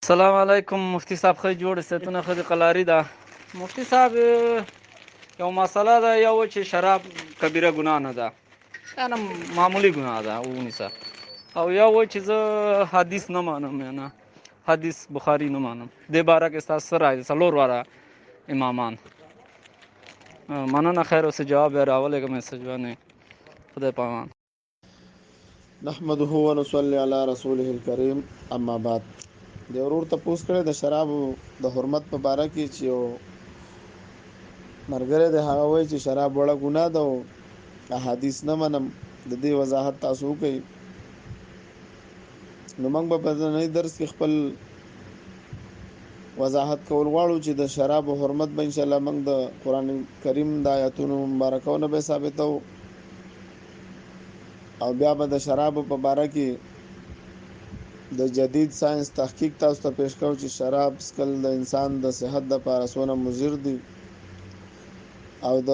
السلام علیکم مفتی صاحب خی جوړ ستونه خدي قلاری ده مفتی صاحب یو مسله ده یو چې شراب کبیره ګناه نه ده یعنی معمولی ګناه ده ونیسه او یو چې زه حدیث نه مانم نه حدیث بخاری نه مانم د باره کې تاسو سره راځي څلور واره امامان مننه خیر اوس جواب راولېږه میسج باندې خدای پامان نحمده ونصلي على رسوله الكريم اما بعد د ورور ته پوس کړی د شراب د حرمت په باره کې چې یو مرګره د هغه وایي چې شراب وړه ګناه ده او احادیث نه منم د دې وضاحت تاسو کوي نو موږ په نن درس کې خپل وضاحت کول غواړو چې د شراب او حرمت به ان شاء الله موږ د قران کریم د آیاتونو مبارکونه به ثابتو او بیا به د شراب په باره کې د جدید ساينس تحقیق تاسو ته پیش کوم چې شراب سکل د انسان د صحت لپاره څونه مضر دي او د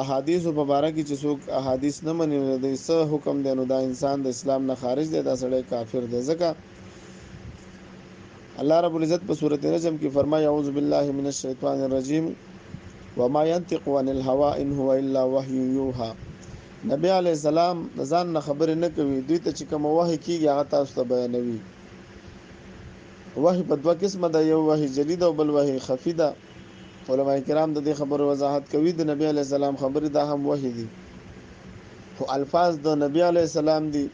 احادیثو په باره کې چې څوک احادیث نه مني د څه حکم دی نو دا انسان د اسلام نه خارج دی دا سړی کافر دی ځکه الله رب العزت په سورۃ نجم کې فرمایي اعوذ بالله من الشیطان الرجیم وما ينطق عن الهوى ان هو الا وحي يوحى نبی علی السلام ځان نه خبرې نه کوي دوی ته چې کوم وحی کیږي هغه تاسو ته بیانوي وحی په دوه قسمه ده یو وحی جدید او بل وحی خفی ده علماء کرام د دې خبرو وضاحت کوي د نبی علی السلام خبرې دا هم وحی دي خو الفاظ د نبی علی السلام دي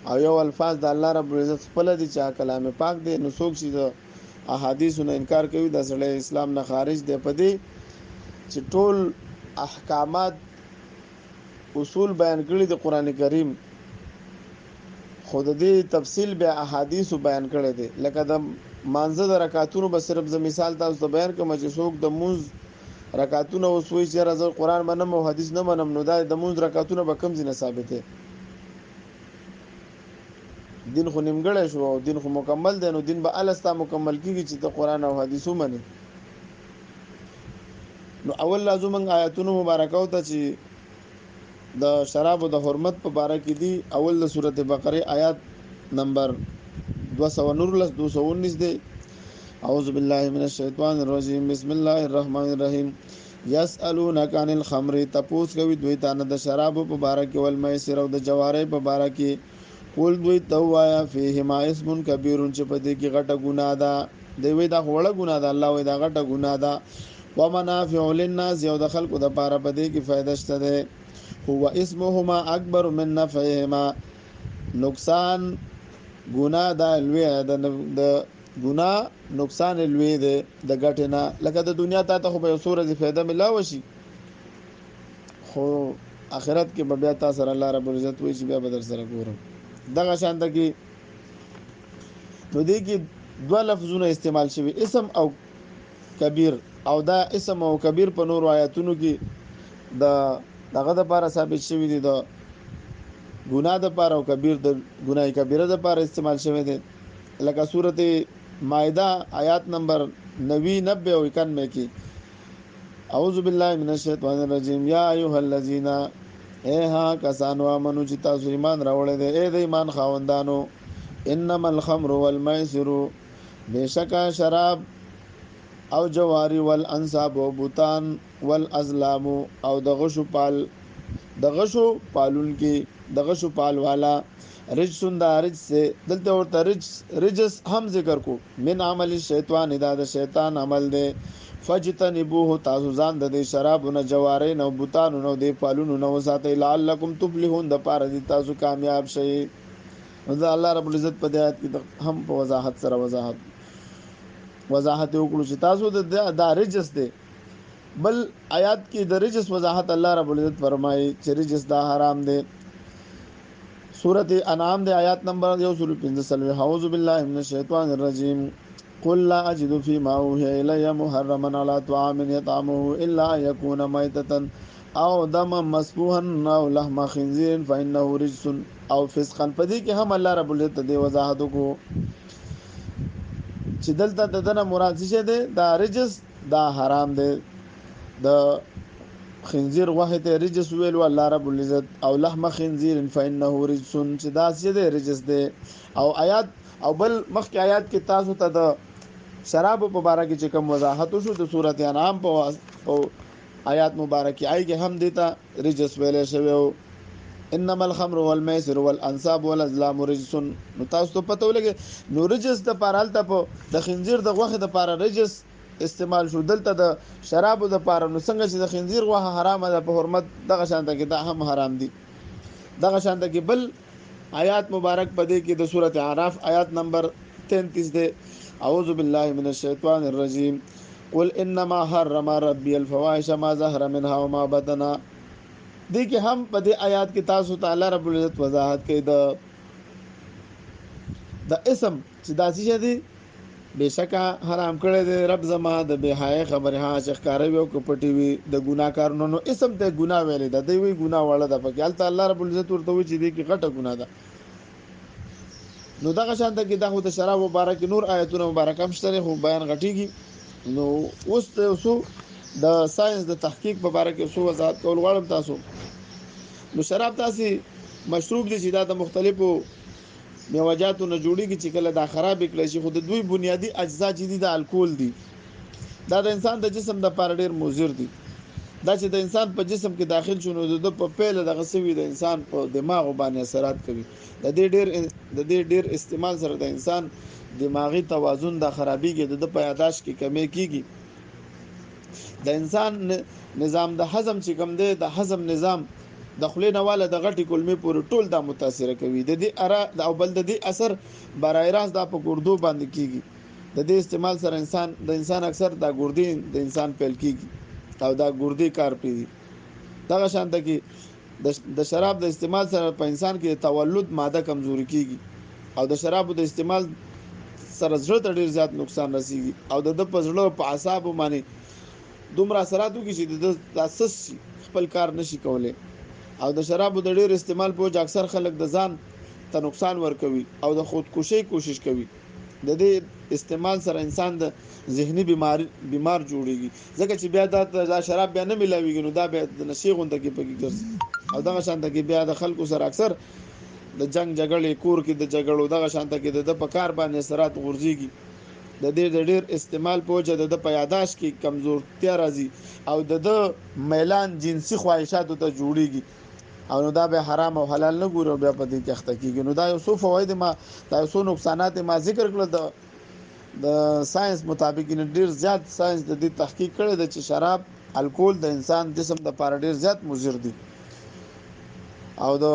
او یو الفاظ د الله رب العزت خپل دي چې کلام پاک دی نو څوک چې د احادیثو نه انکار کوي د سړی اسلام نه خارج دی په دې چې ټول احکامات اصول بیان کړي د قران کریم خود دې تفصیل به احادیث بیان کړي دي لکه د مانزه د رکعاتونو به صرف ز مثال تاسو ته بیان کوم چې څوک د موز رکعاتونه وسوي چې راز قران منم او حدیث نه منم نو دا د موز رکعاتونه به کم ځنه ثابته دین خو نیمګړی شو او دین خو مکمل دی نو دین به الستا مکمل کیږي چې د قران او حدیثو مني نو اول لازم آیاتونو مبارکاو ته چې د شراب او د حرمت په باره کې دی اول د سورته بقره آیات نمبر 219 دی اعوذ بالله من الشیطان الرجیم بسم الله الرحمن الرحیم یسالونک عن الخمر تپوس کوي دوی ته د شراب په باره کې ول میسر او د جواری په باره کې قول دوی توایا فیهما اسم کبیر چې په دې کې غټه ګناه ده دوی دا وړه ګناه ده الله وی دا غټه ګناه ده ومنافع للناس یو د خلکو د پاره په دې کې فائدہ شته ده هو اسمهما اکبر من نفعهما نقصان ګناه ده لوی د ګناه نقصان لوی ده د غټنا لکه د دنیا ته خو به سورې فائدہ ملاو شي خو آخرت کې به بیا تاسو سره الله رب العزت وایي چې بیا به در سره ګورم دغه شان د کې نو دې کې دوه لفظونه استعمال شوي اسم او کبیر او دا اسم او کبیر په نور آیاتونو کې دغه د لپاره ثابت شوی دي د ګناه د لپاره او کبیر د ګناه کبیره د لپاره استعمال شوی دي لکه سورته مائده آیات نمبر 90 او 91 کې اعوذ بالله من الشیطان الرجیم یا ایها الذین ها کسانو امنو چې تاسو ایمان راوړل دي اے د ایمان خاوندانو انما الخمر والمیسر بشکا شراب او جواری والانصاب و بوتان والازلام او د غشو پالون کې د غشو پال والا رجسون دا رجس سے دلته ورته رجس هم ذکر کو من عمل الشیطان دا د شیطان عمل دی فجتنبوه تاسو ځان د شرابونو جواری نو بوتان نو د پالونو نو ساتي لعلکم تفلحون د پاره دي تاسو کامیاب شئ دا الله رب العزت په آیات کې هم په وضاحت سره وضاحت وکړو چې تاسو د رجس دی بل آیات کې د رجس وضاحت الله رب العزت فرمایي چې رجس دا حرام دی سورۃ انعام دی آیات نمبر 115 اعوذ بالله من الشیطان الرجیم قل لا اجد فيما اوحي الي محرما على طعام يطعمه الا يكون ميتة او دما مسفوحا او لحم خنزير فانه رجس او فسقا پدې کې هم الله رب العزت دې وضاحت کو چې دلته دنه مراد څه ده دا رجس دا حرام ده د خنزیر وحی ته رجس ویلو الله رب العزت او لحم خنزیر فانه رجس چې دا څه ده رجس ده او آیات او بل مخکې آیات کې تاسو ته د شراب په باره کې چې کوم وضاحت شو د سورته انعام په آیات مبارکه آیږي هم دیتا رجس ویلې شوی او انما الخمر والميسر والانصاب والازلام رجس. نو تاسو ته پته ولګي نو رجس د پارالته په د خنزیر د غوخه د پاره رجس استعمال شو، دلته د شرابو د پاره نو څنګه چې د خنزیر غوخه حرامه ده په حرمت دغه شانته کې دا هم حرام دي. دغه شانته کې بل آیات مبارک پدې کې د سورته اعراف آیات نمبر 33 ده. اعوذ بالله من الشیطان الرجیم قل انما حرم ربي الفواحش ما ظهر منها وما بطن. دې کې هم په دې آیات کې تاسو تعالی رب العزت وضاحت کوي د اسم چې داسې دي بشکا حرام کړی دی رب زما د بهای خبره ها چې ښکارې وو کو پټي وي د ګناه کارونو نو اسم ته ګناه ویلې ده دی وی ګناه وړه ده په کې الله رب العزت ورته وی چې دې کې غټه ګناه ده. نو دغه شانته کې دا خو د شراب مبارک نور آیتونه مبارک هم شته خو بیان غټيږي. نو اوس ته د ساينس د تحقیق په اړه کې څه وضاحت کول غواړم تاسو. نو شراب تاسو مشروب دي چې دا د مختلفو میوجاتو نه جوړیږي چې کله دا خراب کړي شي خو د دوی بنیادی اجزا چې دي د الکول دي دا د انسان د جسم د لپاره ډیر مضر دي. دا چې د انسان په جسم کې داخل شونه د په پیله د غسوي د انسان په دماغ باندې اثرات کوي. د دې ډیر استعمال سره د انسان دماغي توازن د خرابېږي د په یاداشت کې کمی کیږي. د انسان نظام د هضم چې کوم دی د هضم نظام د خلینه والا د غټي کلمې پورې ټول دا متاثر کوي. د دې اره او بل د دې اثر برای راست د په ګردو باندې کیږي. د دې استعمال سره د انسان اکثر دا ګردې د انسان پیل کیږي او دا ګردې کار کوي. دغه شانته کې د شراب د استعمال سره په انسان کې تولد ماده کمزوري کیږي او د شرابو د استعمال سره زړه ته ډیر زیات نقصان رسیږي او د پزړه په اعصاب باندې دومره اثراتو کې چې د اساس خپل کار نشي کولای. او د شرابو د ډیر استعمال په وجه اکثر خلک د ځان ته نقصان ورکوي او د خودکشي کوشش کوي. د دې استعمال سره انسان د ذهني بیمار جوړيږي ځکه چې بیا دا شراب بیا نه ملاويږي نو دا بیا د نشي غونډه کې پکې ګرځي او دغه شانته کې بیا د خلکو سره اکثر د جنگ جګړې کور کې د جګړو دغه شانته کې د په کار باندې اثرات غورځيږي. د دې ډېر استعمال په وجه د پیدائش کې کمزورتیا راځي او د میلان جنسي خواهشاتو ته جوړيږي او نو دا به حرام او حلال نه ګورو بیا په دې کې اخته کیږي. نو دا یو څو فواید ما دا یو څو نقصانات ما ذکر کړل. د ساينس مطابق ان ډیر زیات ساينس د دې تحقیق کړی دی چې شراب الکول د انسان جسم د لپاره ډیر زیات مضر دي او د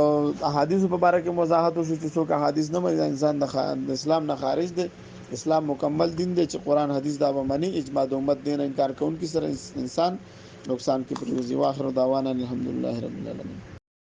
احادیث په اړه کې وضاحت وشو چې څوک احادیث نه مې انسان د اسلام نه خارج دی. اسلام مکمل دین دی چې قران حدیث دا به معنی اجماع د امت دین انکار کوونکی سره انسان نقصان کې پروزي. واخر دعوانا الحمدلله رب العالمین.